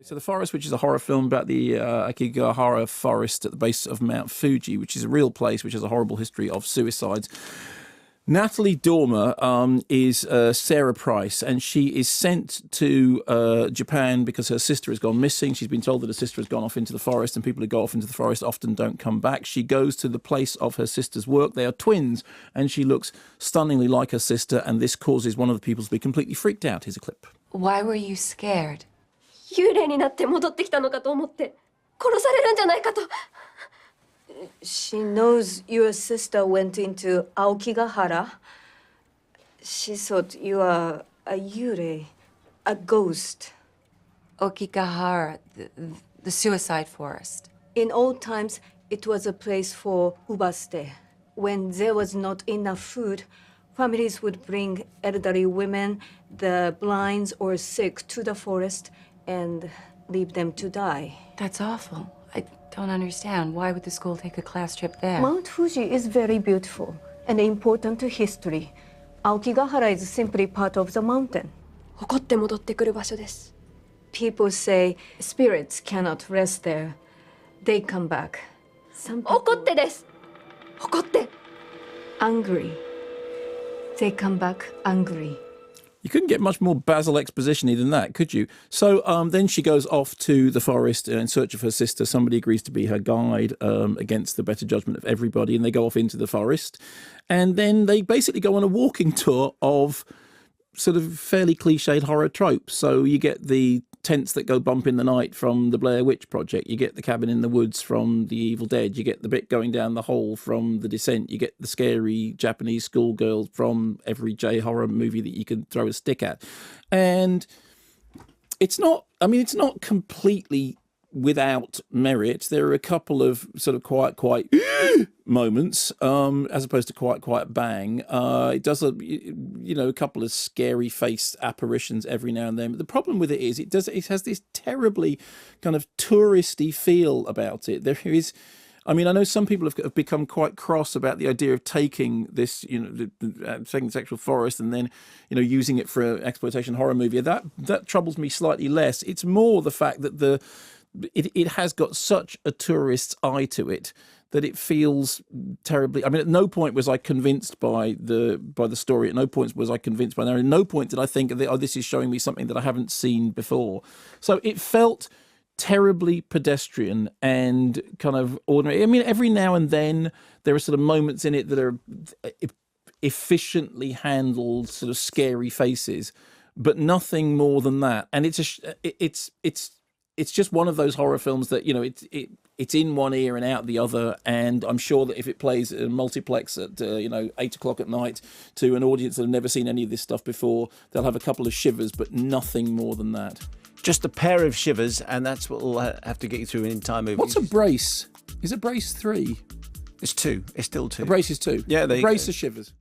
So The Forest, which is a horror film about the Akigahara forest at the base of Mount Fuji, which is a real place which has a horrible history of suicides. Natalie Dormer is Sara Price, and she is sent to Japan because her sister has gone missing. She's been told that her sister has gone off into the forest, and people who go off into the forest often don't come back. She goes to the place of her sister's work. They are twins, and she looks stunningly like her sister, and this causes one of the people to be completely freaked out. Here's a clip. Why were you scared? 幽霊になって戻ってきたのかと思って殺されるんじゃないかと She knows your sister went into Aokigahara. She thought you are a yurei, a ghost. Okigahara, the suicide forest. In old times, it was a place for ubaste. When there was not enough food, families would bring elderly women, the blind or sick to the forest and leave them to die. That's awful. I don't understand. Why would the school take a class trip there? Mount Fuji is very beautiful and important to history. Aokigahara is simply part of the mountain. 怒って戻ってくる場所です People say spirits cannot rest there. They come back. Some people 怒ってです怒って angry. They come back angry. You couldn't get much more Basil exposition-y than that, could you? So then she goes off to the forest in search of her sister. Somebody agrees to be her guide against the better judgment of everybody, and they go off into the forest. And then they basically go on a walking tour of sort of fairly cliched horror tropes. So you get the tents that go bump in the night from the Blair Witch Project. You get the cabin in the woods from The Evil Dead. You get the bit going down the hole from The Descent. You get the scary Japanese schoolgirl from every J-horror movie that you can throw a stick at. And it's not completely without merit. There are a couple of sort of quite moments, as opposed to quite bang. It does a couple of scary face apparitions every now and then. But the problem with it is it has this terribly kind of touristy feel about it. There is, I mean, I know some people have become quite cross about the idea of taking this, taking the sexual forest and then, using it for an exploitation horror movie. That troubles me slightly less. It's more the fact that it has got such a tourist's eye to it that it feels terribly. I mean, at no point was I convinced by the story. At no point was I convinced by that. At no point did I think, this is showing me something that I haven't seen before. So it felt terribly pedestrian and kind of ordinary. I mean, every now and then there are sort of moments in it that are efficiently handled, sort of scary faces, but nothing more than that. And it's just one of those horror films that, it's in one ear and out the other. And I'm sure that if it plays in a multiplex at, 8 o'clock at night to an audience that have never seen any of this stuff before, they'll have a couple of shivers, but nothing more than that. Just a pair of shivers, and that's what we'll have to get you through an entire movie. What's a brace? Is a brace 3? It's 2. It's still 2. A brace is 2. Yeah, a brace of shivers.